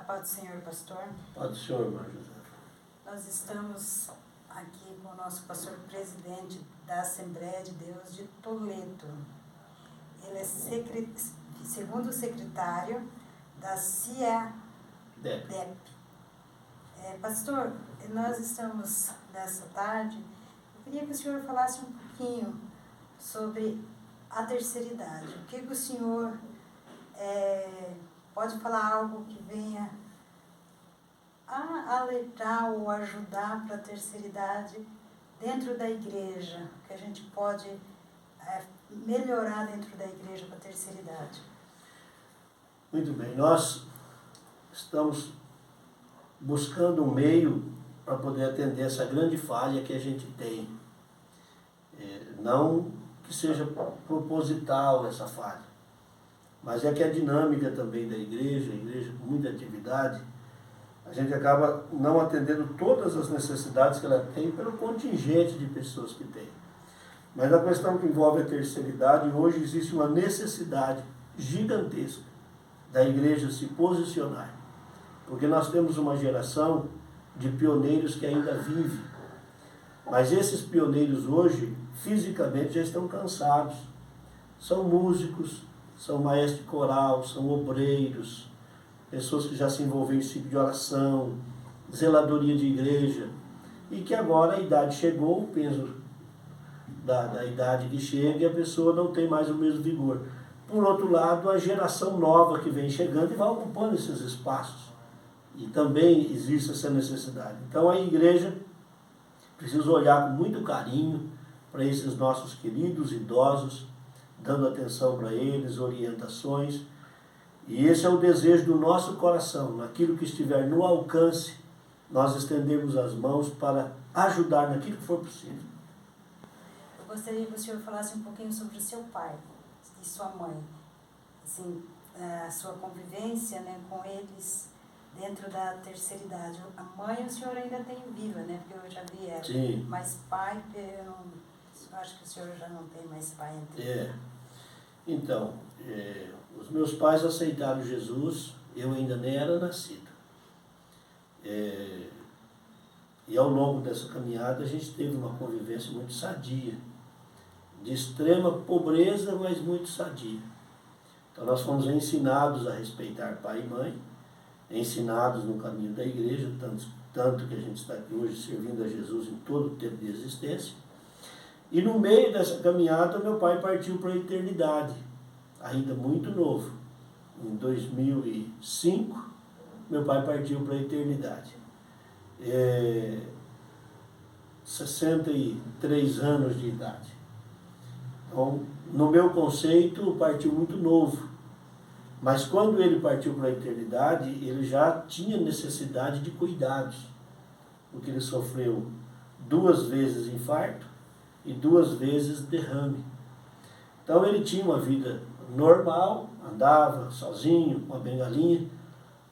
paz do Senhor, pastor. Paz do Senhor, irmã José. Nós estamos aqui com o nosso pastor presidente da Assembleia de Deus de Toledo. Ele é segundo secretário da CIADEP. Pastor, nós estamos nessa tarde, eu queria que o senhor falasse um pouquinho sobre a terceira idade. O que o senhor pode falar algo que venha a alertar ou ajudar para a terceira idade dentro da igreja, que a gente pode melhorar dentro da igreja para a terceira idade? Muito bem, nós estamos buscando um meio para poder atender essa grande falha que a gente tem. Não que seja proposital essa falha, mas é que a dinâmica também da igreja, a igreja com muita atividade, a gente acaba não atendendo todas as necessidades que ela tem pelo contingente de pessoas que tem. Mas a questão que envolve a terceira idade, hoje existe uma necessidade gigantesca da igreja se posicionar. Porque nós temos uma geração de pioneiros que ainda vive. Mas esses pioneiros hoje, fisicamente, já estão cansados. São músicos, são maestros de coral, são obreiros, pessoas que já se envolveram em ciclo de oração, zeladoria de igreja, e que agora a idade chegou, o peso da idade que chega, e a pessoa não tem mais o mesmo vigor. Por outro lado, a geração nova que vem chegando e vai ocupando esses espaços. E também existe essa necessidade. Então a igreja precisa olhar com muito carinho para esses nossos queridos idosos, dando atenção para eles, orientações. E esse é o desejo do nosso coração, naquilo que estiver no alcance, nós estendemos as mãos para ajudar naquilo que for possível. Eu gostaria que o senhor falasse um pouquinho sobre o seu pai e sua mãe, assim, a sua convivência, né, com eles dentro da terceira idade. A mãe o senhor ainda tem viva, né, porque eu já vi ela. Sim. Mas pai, eu acho que o senhor já não tem mais pai entre. Então, os meus pais aceitaram Jesus, eu ainda nem era nascido. E ao longo dessa caminhada a gente teve uma convivência muito sadia, de extrema pobreza, mas muito sadia. Então nós fomos ensinados a respeitar pai e mãe, ensinados no caminho da igreja, tanto que a gente está aqui hoje servindo a Jesus em todo o tempo de existência. E no meio dessa caminhada, meu pai partiu para a eternidade, ainda muito novo. Em 2005, meu pai partiu para a eternidade. 63 anos de idade. Então, no meu conceito, partiu muito novo. Mas quando ele partiu para a eternidade, ele já tinha necessidade de cuidados, porque ele sofreu 2 vezes infarto e 2 vezes derrame. Então ele tinha uma vida normal, andava sozinho, com a bengalinha,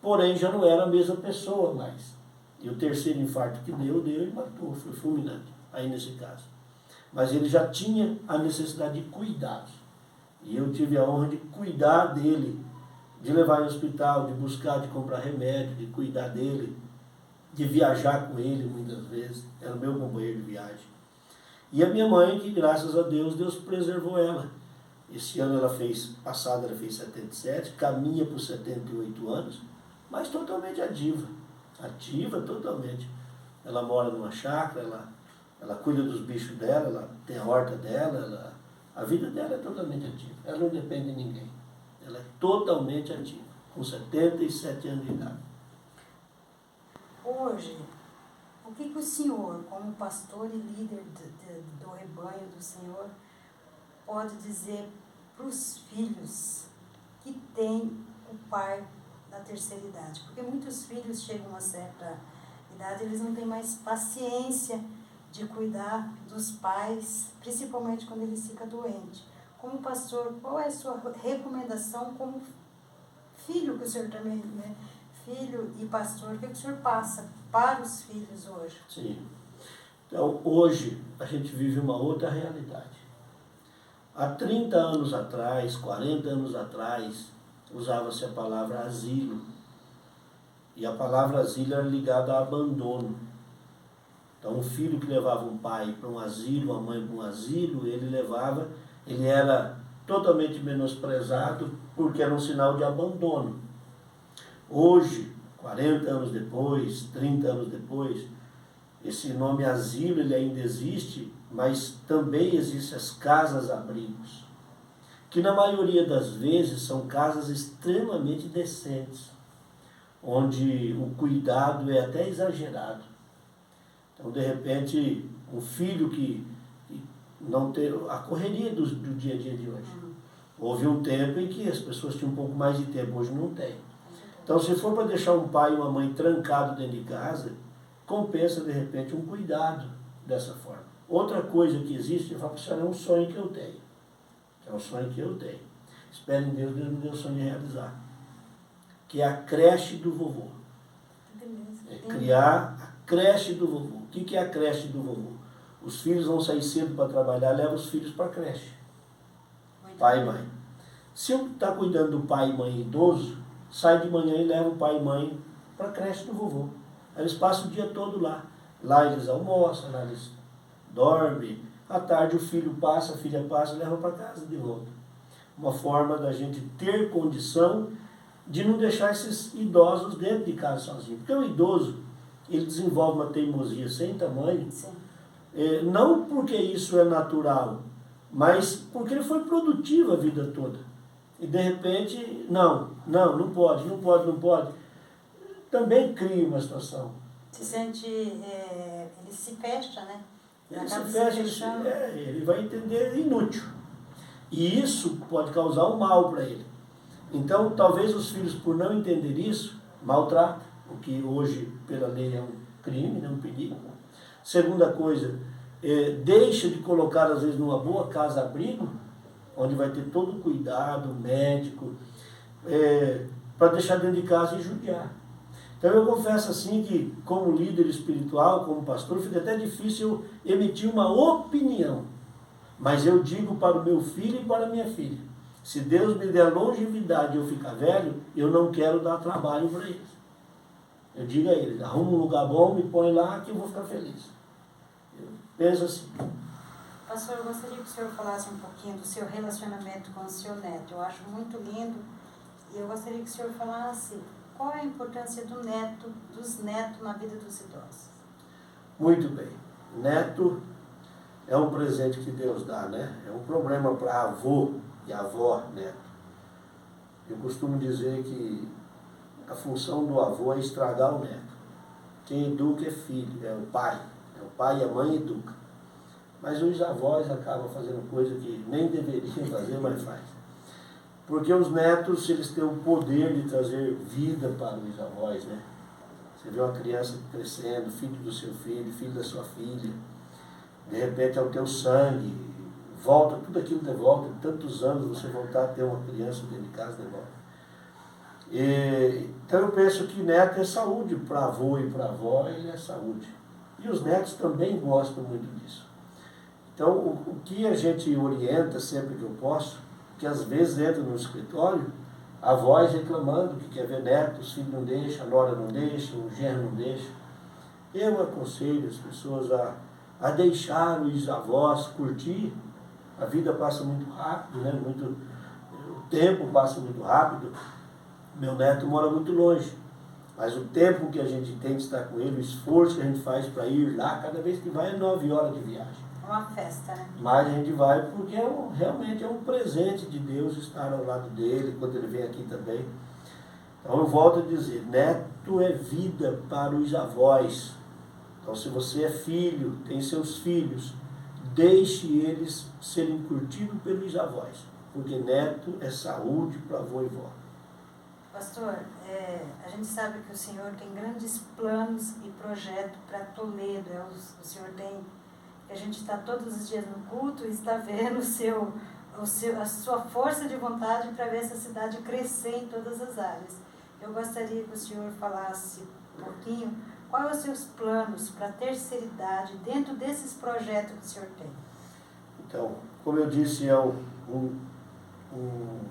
porém já não era a mesma pessoa mais. E o terceiro infarto que deu e matou, foi fulminante, aí nesse caso. Mas ele já tinha a necessidade de cuidados. E eu tive a honra de cuidar dele, de levar no hospital, de buscar, de comprar remédio, de cuidar dele, de viajar com ele muitas vezes, era o meu companheiro de viagem. E a minha mãe, que graças a Deus, Deus preservou ela. Esse ano ela fez 77, caminha por 78 anos, mas totalmente ativa totalmente. Ela mora numa chácara, ela cuida dos bichos dela, ela tem a horta dela, a vida dela é totalmente ativa, ela não depende de ninguém. Ela é totalmente ativa, com 77 anos de idade. Hoje, o que o senhor, como pastor e líder do rebanho do Senhor, pode dizer para os filhos que têm o pai na terceira idade? Porque muitos filhos chegam a uma certa idade, eles não têm mais paciência de cuidar dos pais, principalmente quando eles ficam doentes. Como pastor, qual é a sua recomendação como filho, que o senhor também, né? Filho e pastor, o que o senhor passa para os filhos hoje? Sim. Então, hoje, a gente vive uma outra realidade. Há 30 anos atrás, 40 anos atrás, usava-se a palavra asilo. E a palavra asilo era ligada a abandono. Então, um filho que levava um pai para um asilo, uma mãe para um asilo, ele era totalmente menosprezado porque era um sinal de abandono. Hoje, 40 anos depois, 30 anos depois, esse nome asilo ele ainda existe, mas também existem as casas-abrigos, que na maioria das vezes são casas extremamente decentes, onde o cuidado é até exagerado. Então, de repente, um filho que não tem a correria do dia a dia de hoje. Houve um tempo em que as pessoas tinham um pouco mais de tempo, hoje não tem. Então, se for para deixar um pai e uma mãe trancados dentro de casa, compensa, de repente, um cuidado dessa forma. Outra coisa que existe, eu falo, é um sonho que eu tenho. É um sonho que eu tenho. Espero em Deus, Deus me deu o sonho de realizar. Que é a creche do vovô. É criar a creche do vovô. O que é a creche do vovô? Os filhos vão sair cedo para trabalhar, leva os filhos para a creche. Pai e mãe. Se eu estar cuidando do pai e mãe idoso, sai de manhã e leva o pai e mãe para a creche do vovô. Aí eles passam o dia todo lá. Lá eles almoçam, lá eles dormem. À tarde o filho passa, a filha passa e leva para casa de volta. Uma forma da gente ter condição de não deixar esses idosos dentro de casa sozinhos. Porque o idoso, ele desenvolve uma teimosia sem tamanho. Não porque isso é natural, mas porque ele foi produtivo a vida toda. E de repente, não pode. Também cria uma situação. Se sente, ele se fecha, né? Ele se fecha, ele vai entender inútil. E isso pode causar um mal para ele. Então, talvez os filhos, por não entender isso, maltratam, o que hoje, pela lei, é um crime, né, um perigo. Segunda coisa, deixa de colocar, às vezes, numa boa casa-abrigo, onde vai ter todo o cuidado médico, para deixar dentro de casa e judiar. Então eu confesso assim que, como líder espiritual, como pastor, fica até difícil eu emitir uma opinião. Mas eu digo para o meu filho e para a minha filha, se Deus me der longevidade e eu ficar velho, eu não quero dar trabalho para eles. Eu digo a eles, arruma um lugar bom, me põe lá que eu vou ficar feliz. Eu penso assim. Pastor, eu gostaria que o senhor falasse um pouquinho do seu relacionamento com o seu neto. Eu acho muito lindo e eu gostaria que o senhor falasse qual é a importância dos netos na vida dos idosos. Muito bem. Neto é um presente que Deus dá, né? É um problema para avô e avó, neto. Eu costumo dizer que a função do avô é estragar o neto. Quem educa é filho, é o pai. É o pai e a mãe educam. Mas os avós acabam fazendo coisa que nem deveriam fazer, mas faz. Porque os netos, eles têm o poder de trazer vida para os avós, né? Você vê uma criança crescendo, filho do seu filho, filho da sua filha. De repente é o teu sangue, volta, tudo aquilo de volta. Em tantos anos você voltar a ter uma criança dentro de casa de volta. Então eu penso que neto é saúde para avô e para avó, ele é saúde. E os netos também gostam muito disso. Então o que a gente orienta sempre que eu posso, que às vezes entra no escritório, avós reclamando que quer ver netos, os filhos não deixam, a nora não deixa, o genro não deixa. Eu aconselho as pessoas a deixar os avós curtir. A vida passa muito rápido, né? O tempo passa muito rápido. Meu neto mora muito longe, mas o tempo que a gente tem de estar com ele, o esforço que a gente faz para ir lá, cada vez que vai é 9 horas de viagem. É uma festa, né? Mas a gente vai porque realmente é um presente de Deus estar ao lado dele, quando ele vem aqui também. Então eu volto a dizer, neto é vida para os avós. Então se você é filho, tem seus filhos, deixe eles serem curtidos pelos avós, porque neto é saúde para avô e vó. Pastor, a gente sabe que o senhor tem grandes planos e projetos para Toledo. O senhor tem... A gente está todos os dias no culto e está vendo a sua força de vontade para ver essa cidade crescer em todas as áreas. Eu gostaria que o senhor falasse um pouquinho quais são os seus planos para a terceira idade dentro desses projetos que o senhor tem. Então, como eu disse, é um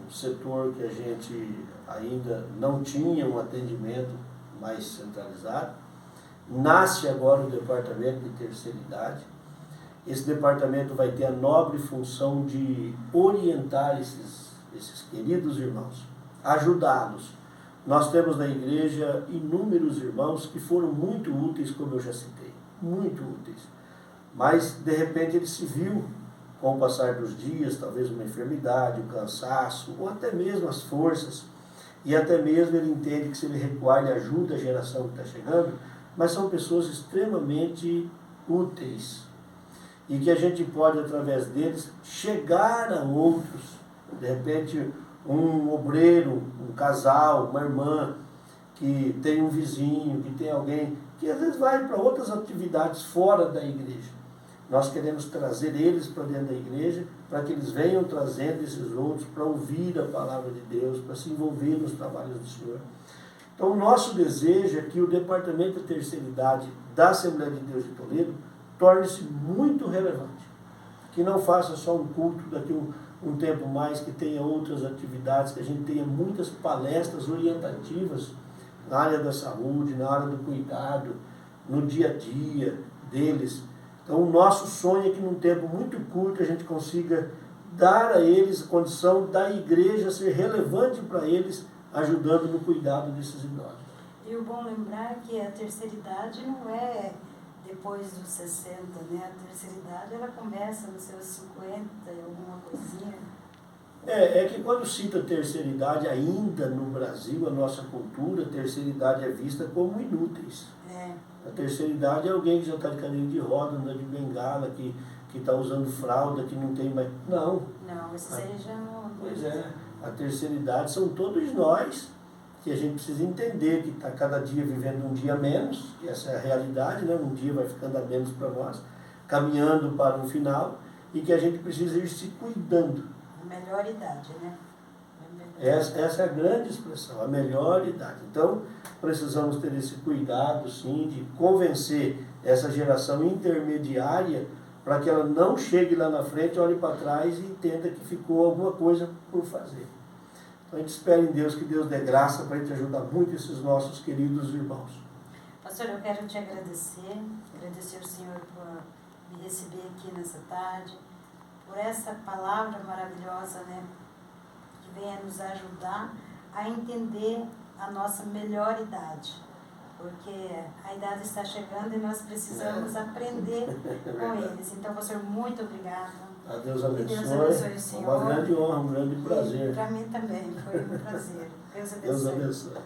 setor que a gente ainda não tinha um atendimento mais centralizado. Nasce agora o departamento de terceira idade. Esse departamento vai ter a nobre função de orientar esses queridos irmãos, ajudá-los. Nós temos na igreja inúmeros irmãos que foram muito úteis, como eu já citei, muito úteis. Mas, de repente, ele se viu, com o passar dos dias, talvez uma enfermidade, um cansaço, ou até mesmo as forças, e até mesmo ele entende que se ele recuar, ele ajuda a geração que está chegando, mas são pessoas extremamente úteis, e que a gente pode, através deles, chegar a outros. De repente, um obreiro, um casal, uma irmã, que tem um vizinho, que tem alguém, que às vezes vai para outras atividades fora da igreja. Nós queremos trazer eles para dentro da igreja, para que eles venham trazendo esses outros, para ouvir a palavra de Deus, para se envolver nos trabalhos do Senhor. Então, o nosso desejo é que o Departamento de Terceira Idade da Assembleia de Deus de Toledo torne-se muito relevante. Que não faça só um culto daqui um tempo mais, que tenha outras atividades, que a gente tenha muitas palestras orientativas na área da saúde, na área do cuidado, no dia a dia deles. Então, o nosso sonho é que num tempo muito curto a gente consiga dar a eles a condição da igreja ser relevante para eles, ajudando no cuidado desses idosos. E o bom lembrar que a terceira idade não é depois dos 60, né? A terceira idade ela começa nos seus 50 e alguma coisinha. É que quando cita terceira idade, ainda no Brasil, a nossa cultura, a terceira idade é vista como inúteis. A terceira idade é alguém que já está de cadeira de roda, anda de bengala, que está usando fralda, que não tem mais... Não. Não, esses aí já não... Pois é, a terceira idade são todos nós, que a gente precisa entender que está cada dia vivendo um dia menos, que essa é a realidade, né? Um dia vai ficando a menos para nós, caminhando para um final, e que a gente precisa ir se cuidando. A melhor idade, né? Essa é a grande expressão, a melhor idade. Então, precisamos ter esse cuidado, sim, de convencer essa geração intermediária para que ela não chegue lá na frente, olhe para trás e entenda que ficou alguma coisa por fazer. Então, a gente espera em Deus que Deus dê graça para a gente ajudar muito esses nossos queridos irmãos. Pastor, eu quero te agradecer ao Senhor por me receber aqui nessa tarde, por essa palavra maravilhosa, né? Venha nos ajudar a entender a nossa melhor idade, porque a idade está chegando e nós precisamos aprender com eles. Então, pastor, muito obrigada. A Deus abençoe. Deus abençoe o Senhor. Uma grande honra, um grande prazer. Para mim também, foi um prazer. Deus abençoe. Deus abençoe.